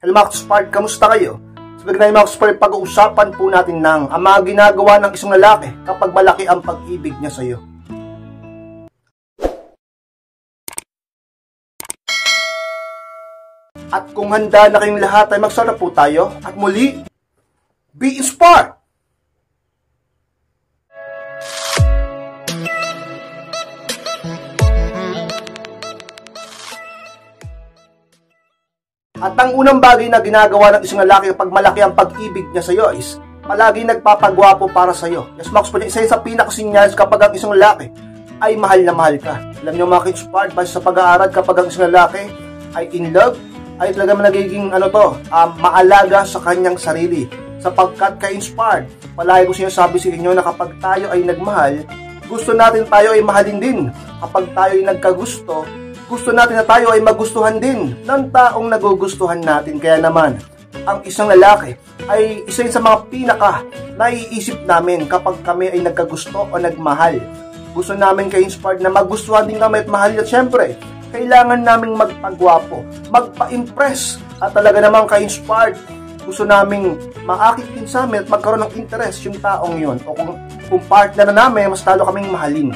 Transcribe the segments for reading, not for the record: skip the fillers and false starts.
Hello mga ka-spark, kamusta kayo? Sa mga mga ka-spark, pag-uusapan po natin ng ang mga ginagawa ng isang lalaki kapag malaki ang pag-ibig niya sa iyo. At kung handa na kayong lahat ay magsara po tayo at muli, be inspired! At ang unang bagay na ginagawa ng isang lalaki kapag malaki ang pag-ibig niya sa iyo is palagi nagpapagwapo para sa iyo. Yes, Max, isa sa pinakasinyales kapag ang isang lalaki ay mahal na mahal ka. Alam niyo mga ka-inspired, base sa pag-aaral, kapag ang isang lalaki ay in love, ay talaga nagiging maalaga sa kanyang sarili. Sapagkat ka-inspired, palagi ko sinasabi sa inyo na kapag tayo ay nagmahal, gusto natin tayo ay mahalin din. Kapag tayo ay nagkagusto, gusto natin na tayo ay magustuhan din ng taong nagugustuhan natin. Kaya naman, ang isang lalaki ay isa sa mga pinaka naiisip namin kapag kami ay nagkagusto o nagmahal. Gusto namin ka-inspired na magustuhan din kami at mahal. At syempre, kailangan naming magpagwapo, magpa-impress. At talaga namang ka-inspired, gusto naming maakit din sa amin at magkaroon ng interest yung taong yun. O kung partner na namin, mas talo kaming mahalin.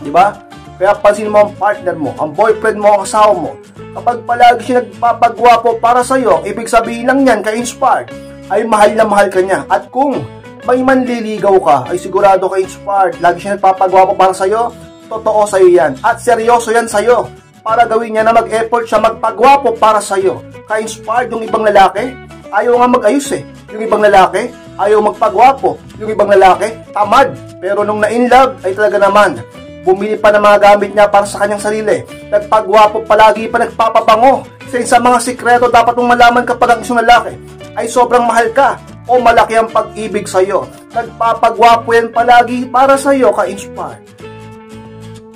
Diba? Kaya pansin mo ang partner mo, ang boyfriend mo, ang asawa mo. Kapag palagi siya nagpapagwapo para sa iyo, ibig sabihin lang yan, ka-inspired, ay mahal na mahal ka niya. At kung may manliligaw ka, ay sigurado ka-inspired, lagi siya nagpapagwapo para sa iyo, totoo sa iyo yan. At seryoso yan sa iyo. Para gawin niya na mag-effort siya magpagwapo para sa iyo. Ka-inspired, yung ibang lalaki, ayaw nga mag-ayos eh. Yung ibang lalaki, ayaw magpagwapo. Yung ibang lalaki, tamad. Pero nung na-inlove, ay talaga naman, bumili pa ng mga gamit niya para sa kanyang sarili. Nagpagwapo palagi pa, nagpapabango. Sa mga sikreto dapat mong malaman kapag ang isang lalaki ay sobrang mahal ka o malaki ang pag-ibig sa iyo. Nagpapagwapo yan palagi para sa iyo, ka-inspired.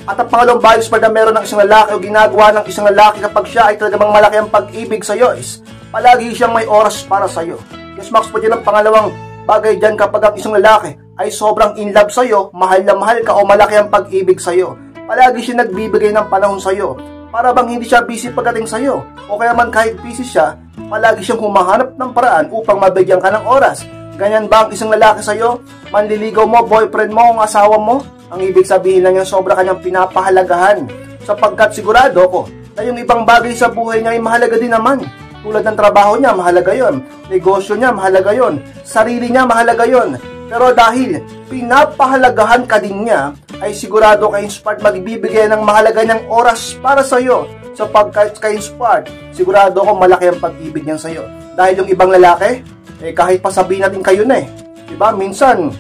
At ang pangalawang values na meron ng isang lalaki o ginagawa ng isang lalaki kapag siya ay talagang malaki ang pag-ibig sa iyo is palagi siyang may oras para sa iyo. Yes, Max, po dyan ang pangalawang bagay dyan kapag ang isang lalaki ay sobrang in love sa iyo, mahal na mahal ka o malaki ang pag-ibig sa iyo. Palagi siya nagbibigay ng panahon sa iyo. Para bang hindi siya busy pagdating sa iyo. O kaya man kahit busy siya, palagi siyang humahanap ng paraan upang mabigyan ka ng oras. Ganyan ba ang isang lalaki sa iyo? Manliligaw mo, boyfriend mo, ang asawa mo? Ang ibig sabihin lang yan, sobra kanyang pinapahalagahan. Sapagkat sigurado ko na yung ibang bagay sa buhay niya ay mahalaga din naman. Tulad ng trabaho niya, mahalaga yon. Negosyo niya, mahalaga yon. Sarili niya, mahalaga yon. Pero dahil pinapahalagahan ka din niya, ay sigurado ka-inspired magbibigay ng mahalaga niyang oras para sa iyo. Sapagkat ka-inspired, sigurado ko malaki ang pag-ibig niyan sa iyo. Dahil yung ibang lalaki, kahit pa sabihin natin kayo na diba? Minsan,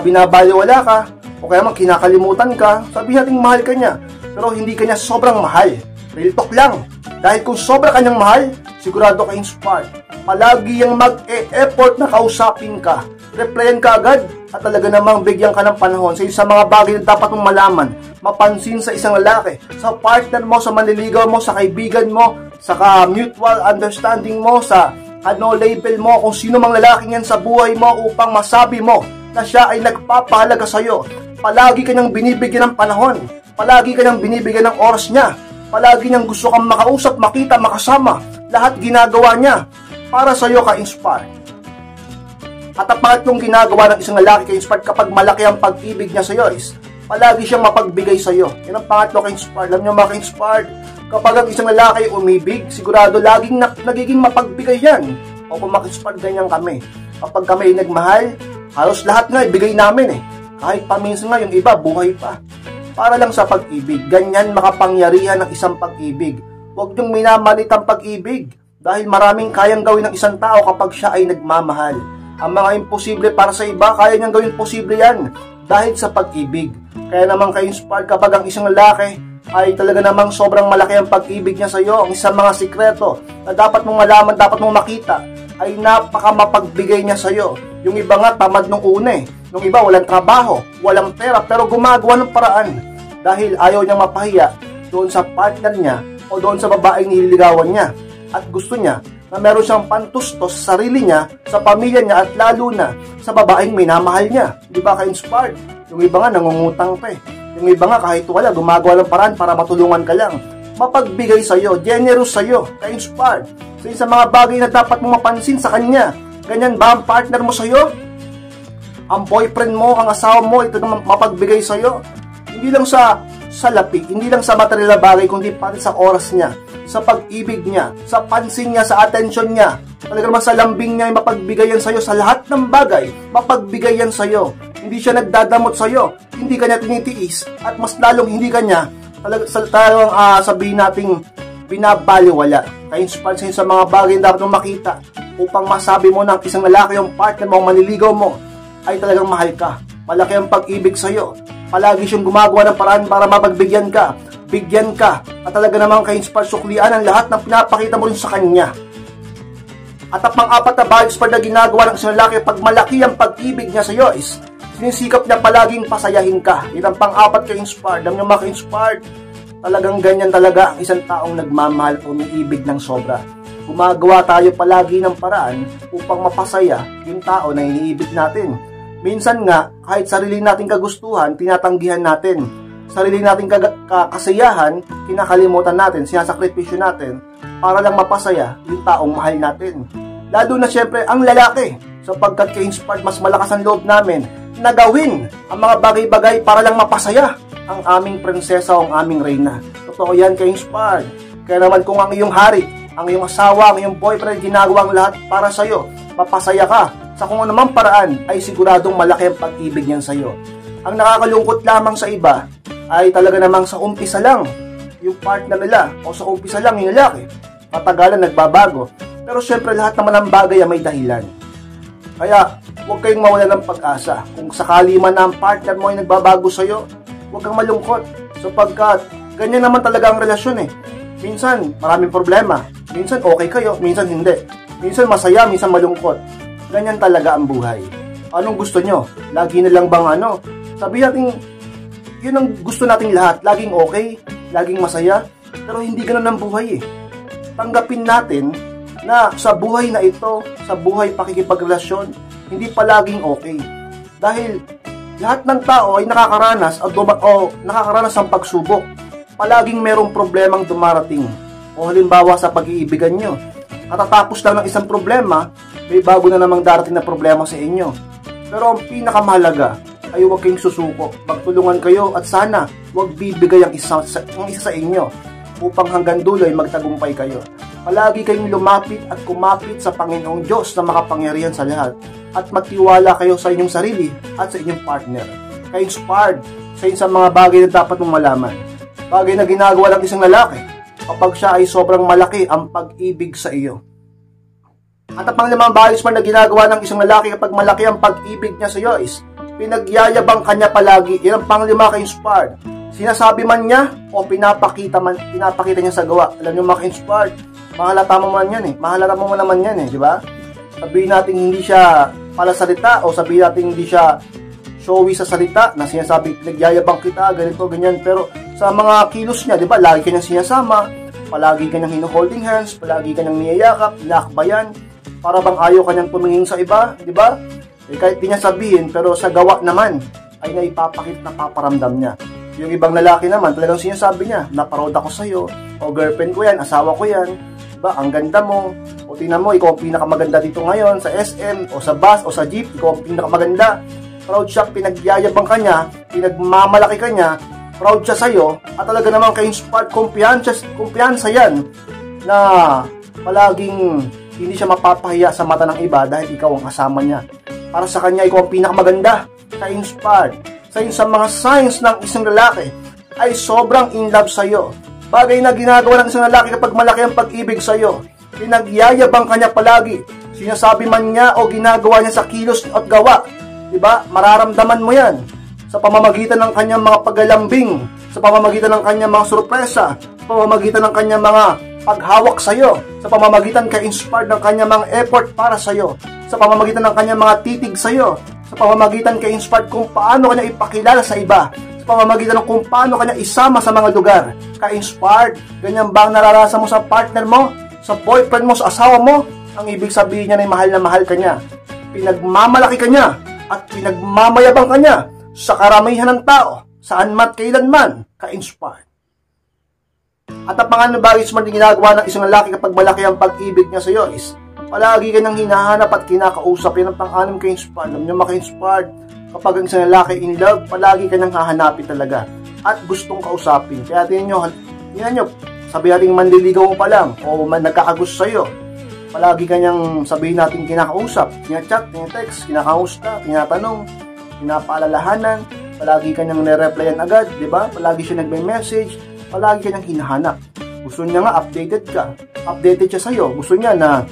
binabaliwala ka, o kaya man kinakalimutan ka, sabihin natin mahal ka niya, pero hindi ka niya sobrang mahal. Real talk lang. Dahil kung sobra kanyang mahal, sigurado ka-inspired. Palagi yung mag-e-effort na kausapin ka. Replyan ka agad at talaga namang bigyan ka ng panahon sa mga bagay na dapat mong malaman, mapansin sa isang lalaki, sa partner mo, sa manliligaw mo, sa kaibigan mo, sa mutual understanding mo, sa label mo, kung sino mang lalaki yan sa buhay mo upang masabi mo na siya ay nagpapahalaga sa iyo. Palagi kanyang binibigyan ng panahon, palagi kanyang binibigyan ng oras niya, palagi niyang gusto kang makausap, makita, makasama, lahat ginagawa niya para sa iyo, ka-inspired. At ang pangatlong ginagawa ng isang lalaki, ka-inspired, kapag malaki ang pag-ibig niya sa iyo is palagi siyang mapagbigay sa iyo. Yan ang pangatlo, ka-inspired. Alam niyo mga ka-inspired, kapag ang isang lalaki ay umibig, sigurado laging nagiging mapagbigay yan. O kung ka-inspired, ganyan kami. Kapag kami ay nagmahal, halos lahat nga ibigay namin Kahit paminsan nga yung iba, buhay pa. Para lang sa pag-ibig. Ganyan makapangyarihan ng isang pag-ibig. Huwag niyong minamalit ang pag-ibig. Dahil maraming kayang gawin ng isang tao kapag siya ay nagmamahal. Ang mga imposible para sa iba, kaya niyang gawin posible yan dahil sa pag-ibig. Kaya naman ka-inspired kapag ang isang lalaki ay talaga namang sobrang malaki ang pag-ibig niya sa iyo. Ang isang mga sikreto na dapat mong malaman, dapat mong makita ay napaka mapagbigay niya sa iyo. Yung iba nga tamad nung una Yung iba walang trabaho, walang pera, pero gumagawa ng paraan dahil ayaw niyang mapahiya doon sa partner niya o doon sa babaeng nililigawan niya. At gusto niya na meron siyang pantustos sa sarili niya, sa pamilya niya, at lalo na sa babaeng minamahal niya. Di ba ka-inspired? Yung iba nga nangungutang pa Yung iba nga kahit wala, gumagawa ng paraan para matulungan ka lang. mapagbigay sa'yo, generous sa'yo, ka-inspired. Sa mga bagay na dapat mong mapansin sa kanya. Ganyan ba ang partner mo sa'yo? Ang boyfriend mo, ang asawa mo, ito na mapagbigay sa'yo. Hindi lang sa lapi, hindi lang sa material na bagay, kundi pati sa oras niya, sa pag-ibig niya, sa pansin niya, sa attention niya. Talaga naman sa lambing niya ay mapagbigay yan sa'yo. Sa lahat ng bagay, mapagbigay yan sa'yo. Hindi siya nagdadamot sa'yo, hindi ka niya tinitiis, at mas lalong hindi ka niya talagang sabihin nating binabaliwala. Ka-inspired sa mga bagay na dapat mong makita upang masabi mo ng isang lalaki yung partner mo, manliligaw mo, ay talagang mahal ka. Malaki ang pag-ibig sa'yo. Palagi siyang gumagawa ng paraan para mapagbigyan ka, bigyan ka, at talaga namang ka-inspired suklian ang lahat ng pinapakita mo rin sa kanya. At ang pang-apat na bagay na ginagawa ng isang lalaki pag malaki ang pag-ibig niya sa'yo is sinisikap niya palaging pasayahin ka. Yan ang pang-apat ka-inspired. Alam niyo mga ka-inspired, talagang ganyan talaga ang isang taong nagmamahal o umiibig ng sobra. Gumagawa tayo palagi ng paraan upang mapasaya yung tao na iniibig natin. Minsan nga, kahit sarili nating kagustuhan, tinatanggihan natin. Sarili nating kakasayahan, kinakalimutan natin, sinasakripisyo natin para lang mapasaya yung taong mahal natin. Lalo na syempre ang lalaki, sapagkat ka-inspired mas malakas ang loob namin na gawin ang mga bagay-bagay para lang mapasaya ang aming prinsesa o ang aming reyna. Totoo yan, ka-inspired. Kaya naman kung ang iyong hari, ang iyong asawa, ang iyong boyfriend, ginagawang lahat para sa'yo, mapasaya ka, sa kung anumang paraan, ay siguradong malaki ang pag-ibig niyan sa'yo. Ang nakakalungkot lamang sa iba, ay talaga namang sa umpisa lang, yung partner nila, o sa umpisa lang yung lalaki, matagalan nagbabago. Pero syempre lahat naman ng bagay ay may dahilan. Kaya, huwag kayong mawalan ng pag-asa. Kung sakali man na ang partner mo ay nagbabago sa'yo, huwag kang malungkot. Sapagkat, ganyan naman talaga ang relasyon eh. Minsan, maraming problema. Minsan, okay kayo. Minsan, hindi. Minsan, masaya. Minsan, malungkot. Ganyan talaga ang buhay. Anong gusto nyo? Lagi na lang bang sabi natin, yun ang gusto nating lahat. Laging okay. Laging masaya. Pero hindi ganun ang buhay eh. Tanggapin natin na sa buhay na ito, sa buhay pakikipagrelasyon, hindi palaging okay. Dahil lahat ng tao ay nakakaranas o nakakaranas ng pagsubok. Palaging merong problemang dumarating. O halimbawa sa pag-iibigan nyo, katatapos lang ng isang problema, may bago na namang darating na problema sa inyo. Pero ang pinakamahalaga ay huwag kayong susuko. Magtulungan kayo at sana huwag bibigay ang isa sa inyo upang hanggang dulo ay magtagumpay kayo. Palagi kayong lumapit at kumapit sa Panginoong Diyos na makapangyarihan sa lahat at magtiwala kayo sa inyong sarili at sa inyong partner. Ka-inspired sa mga bagay na dapat mong malaman. Bagay na ginagawa ng isang lalaki kapag siya ay sobrang malaki ang pag-ibig sa iyo. At ang panglimang bagay na ginagawa ng isang lalaki kapag malaki ang pag-ibig niya sa iyo is pinagyayabang kanya palagi. Yan ang panglima, ka-inspired. Sinasabi man niya o pinapakita niya sa gawa. Alam niyo mga ka-inspired, mahalata mo man yan eh. Mahalata mo naman yan eh, di ba? Sabihin natin hindi siya palasalita o sabihin natin hindi siya showy sa salita na sinasabi nagyayabang kita, ganito, ganyan. Pero sa mga kilos niya, di ba? Lagi kanyang sinasama, palagi kanyang hino-holding hands, palagi kanyang niyayakap, lakbayan, para bang ayaw kanyang tumingin sa iba, di ba? Eh, kahit di niya sabihin, pero sa gawa naman ay naipapakita na paparamdam niya. Yung ibang lalaki naman, talagang sinasabi niya, naparod ako sa'yo, o girlfriend ko yan, asawa ko yan, diba? Ang ganda mo, o tingnan mo, ikaw ang pinakamaganda dito ngayon, sa SM, o sa bus, o sa jeep, ikaw ang pinakamaganda. Proud siya, pinagyayabang ka niya, pinagmamalaki ka niya, proud siya sa'yo, at talaga naman ka-inspired, kumpiyansa yan, na palaging hindi siya mapapahiya sa mata ng iba dahil ikaw ang kasama niya. Para sa kanya, ikaw ang pinakamaganda, ka-inspired. Sa mga signs ng isang lalaki ay sobrang in love sa'yo. Bagay na ginagawa ng isang lalaki kapag malaki ang pag-ibig sa'yo. Pinagyayabang kanya palagi. Sinasabi man niya o ginagawa niya sa kilos at gawa. Diba? Mararamdaman mo yan. Sa pamamagitan ng kanyang mga paglalambing, sa pamamagitan ng kanyang mga sorpresa, sa pamamagitan ng kanyang mga paghawak sa'yo, sa pamamagitan ka-inspired ng kanyang mga effort para sa'yo, sa pamamagitan ng kanyang mga titig sa'yo, sa pamamagitan ka-inspired kung paano kanya ipakilala sa iba, sa pamamagitan ng kung paano kanya isama sa mga lugar. Ka-inspired, ganyan ba ang nararasan mo sa partner mo, sa boyfriend mo, sa asawa mo? Ang ibig sabihin niya ay mahal na mahal ka niya. Pinagmamalaki ka niya at pinagmamayabang ka niya. Sa karamihan ng tao, saan mat kailanman, ka-inspired. At ang pangalan bagay smart na ginagawa ng isang lalaki kapag malaki ang pag-ibig niya sa iyo is palagi ka nang hinahanap at kinakausap. Yan ang pang-anim ka-inspired. Alam niyo, maka-inspired kapag ang isang lalaki in love, palagi ka nang hahanapin talaga at gustong kausapin. Kaya tingnan nyo, sabi natin manliligaw mo pa lang o nagkakagusto sa iyo, palagi kanyang sabihin natin kinakausap, kinachat, kinatext, kinakamusta, tinatanong, pinapaalalahanan, palagi kanyang nire-replyan agad, di ba? Palagi siya nagme-message, palagi kanyang hinahanap. Gusto niya nga updated ka. Updated siya sa iyo. Gusto niya na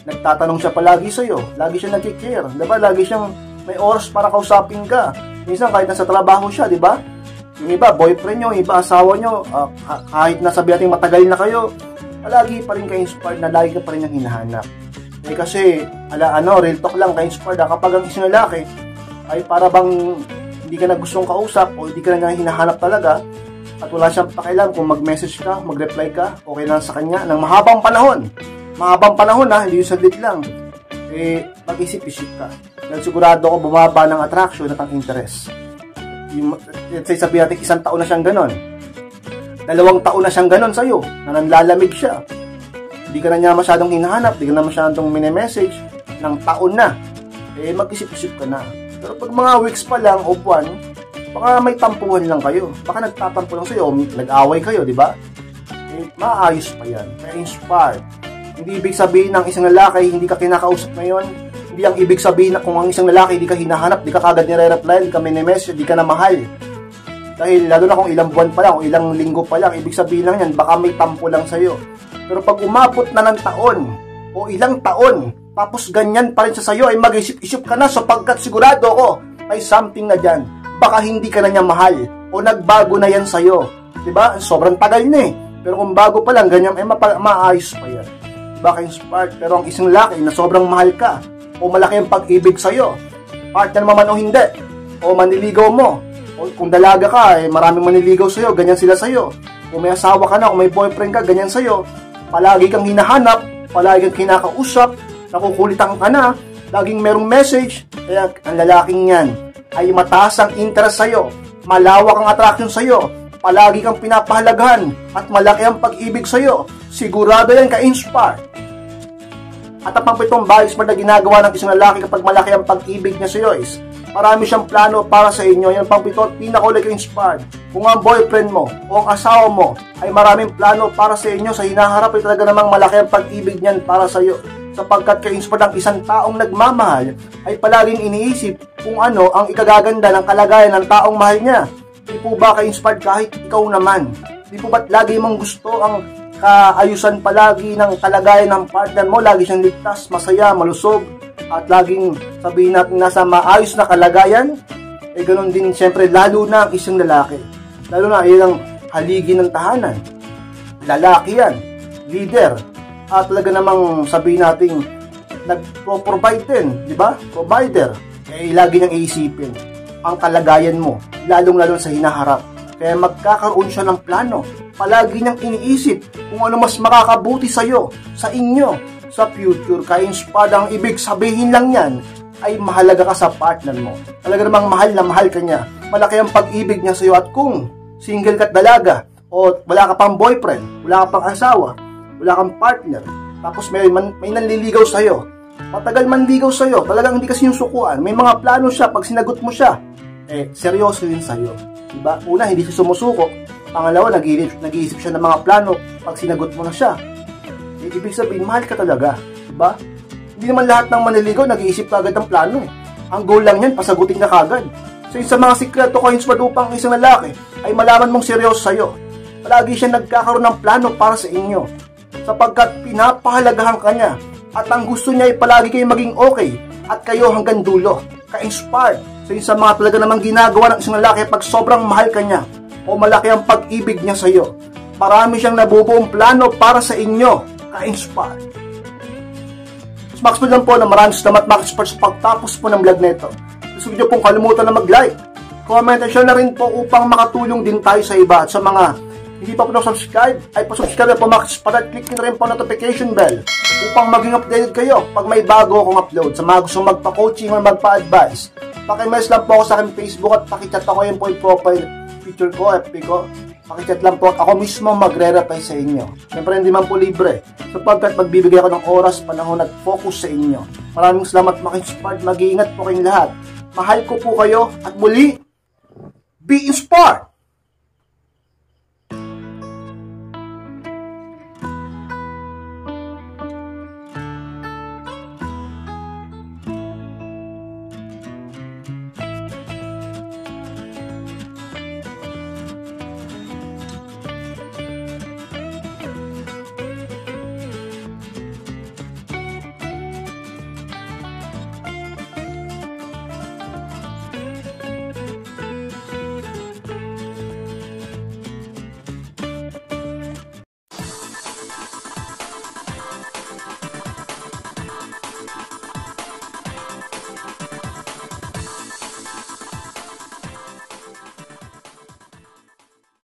nagtatanong siya palagi sa iyo. Lagi siya nagki-care, di ba? Lagi siyang may oras para kausapin ka. Minsan kahit nasa trabaho siya, di ba? Yung iba boyfriend nyo, yung iba asawa nyo, kahit nasabi natin matagal na kayo, palagi pa rin ka-inspired na lagi ka pa rin yung hinahanap. Kasi, real talk lang, ka-inspired kapag ang isang lalaki ay para bang hindi ka na gustong kausap o hindi ka na hinahanap talaga at wala siyang pakialam kung mag-message ka, mag-reply ka, okay lang sa kanya ng mahabang panahon. Mahabang panahon hindi yung saglit lang. Mag-isip-isip ka. Dahil sigurado ako bumaba ng attraction at ang interest. Let's say sabihin natin 1 taon na siyang ganon. 2 taon na siyang ganon sa'yo, na nanlalamig siya. Hindi ka na niya masyadong hinahanap, hindi ka na masyadong mini-message, ng taon na. Mag-isip-isip ka na. Pero pag mga weeks pa lang o buwan, baka may tampuhan lang kayo. Baka nagtatampo lang sa'yo, nag-away kayo, di ba? Maayos pa yan. Kaya inspired. Hindi ibig sabihin ng isang lalaki, hindi ka kinakausap ngayon. Hindi ang ibig sabihin na kung ang isang lalaki, hindi ka hinahanap, hindi ka kagad nire-reply, hindi ka mini-message, hindi ka na mahal. Dahil lalo na kung ilang buwan pa lang, o ilang linggo pa lang, ibig sabihin lang yan, baka may tampo lang sa'yo. Pero pag umabot na ng taon, o ilang taon, tapos ganyan pa rin sa sa'yo, ay mag-isip-isip ka na sapagkat sigurado ako, may something na dyan. Baka hindi ka na niya mahal, o nagbago na yan sa'yo. Diba? Sobrang tagal na eh. Pero kung bago pa lang, ganyan, maayos pa yan. Baka inspired, pero ang isang laki na sobrang mahal ka, o malaki ang pag-ibig sa'yo, partner mo man o hindi, o maniligaw mo, o kung dalaga ka, maraming maniligaw sa'yo, ganyan sila sa'yo. Kung may asawa ka na, kung may boyfriend ka, ganyan sa'yo. Palagi kang hinahanap, palagi kang kinakausap, nakukulitan ka na, laging merong message. Kaya ang lalaking yan ay mataas ang interest sa'yo, malawak ang attraction sa'yo, palagi kang pinapahalagahan, at malaki ang pag-ibig sa'yo. Sigurado yan ka-inspire. At ang pang-pitong bagay na ginagawa ng isang lalaki kapag malaki ang pag-ibig niya sa'yo is marami siyang plano para sa inyo. Yan pang-pito at pinaka-uli ka-inspired. Kung ang boyfriend mo o ang asawa mo ay maraming plano para sa inyo, sa hinaharap ay talaga namang malaki ang pag-ibig niyan para sa iyo. Sapagkat ka-inspired ang isang taong nagmamahal ay palaging iniisip kung ano ang ikagaganda ng kalagayan ng taong mahal niya. Di po ba ka-inspired kahit ikaw naman? Di po ba't lagi mong gusto ang kaayusan palagi ng kalagayan ng partner mo? Lagi siyang ligtas, masaya, malusog, at laging sabihin natin nasa maayos na kalagayan? Ganoon din siyempre lalo na ang isang lalaki. Lalo na yan ang haligi ng tahanan. Lalaki yan, leader, at talaga namang sabihin natin nag-provide din, di ba? Provider. Lagi niyang iisipin ang kalagayan mo, lalong-lalo sa hinaharap. Kaya magkakaroon siya ng plano. Palagi niyang iniisip kung ano mas makakabuti sa iyo, sa inyo, sa future. Kaya inspired, ang ibig sabihin lang yan ay mahalaga ka sa partner mo. Talaga namang mahal na mahal ka niya. Malaki ang pag-ibig niya sa iyo. At kung single ka at dalaga, o wala ka pang boyfriend, wala ka pang asawa, wala kang partner, tapos may nanliligaw sa iyo, matagal manligaw sa iyo, talagang hindi ka sinusukuan, may mga plano siya, pag sinagot mo siya, seryoso yun sa iyo. Diba? Una, hindi siya sumusuko. Pangalawa, nag-iisip siya ng mga plano pag sinagot mo na siya. Ibig sabihin, mahal ka talaga. Diba? Hindi naman lahat ng manliligaw nag-iisip kagad ng plano. Ang goal lang yan, pasagutin ka kagad. So, sa mga sikreto ko upang isang lalaki ay malaman mong seryoso sa'yo. Palagi siya nagkakaroon ng plano para sa inyo. Sapagkat pinapahalagahan ka niya. At ang gusto niya ay palagi kayo maging okay. At kayo hanggang dulo. Ka-inspired. So, sa mga talaga namang ginagawa ng isang lalaki pag sobrang mahal ka niya o malaki ang pag-ibig niya sa iyo, marami siyang nabubuong plano para sa inyo. Ka-inspired. Max po lang po na maraming salamat mga ka-inspired sa pagtapos po ng vlog na ito. Gusto niyo pong kalimutan na mag-like, comment and share na rin po upang makatulong din tayo sa iba. At sa mga hindi pa po na-subscribe, ay pa-subscribe na po mga ka-inspired at click na rin po notification bell upang maging updated kayo pag may bago akong upload. Sa mga gusto magpa-coaching o magpa-advise, paki-message lang po ako sa aking Facebook at paki-chat ako, yun po yung profile picture ko, FB ko. Pakichat lang po at ako mismo magre-reply sa inyo. Siyempre hindi man po libre, sapagkat magbibigay ako ng oras, panahon at focus sa inyo. Maraming salamat mga inspired, mag-iingat po kayong lahat. Mahal ko po kayo at muli, be inspired!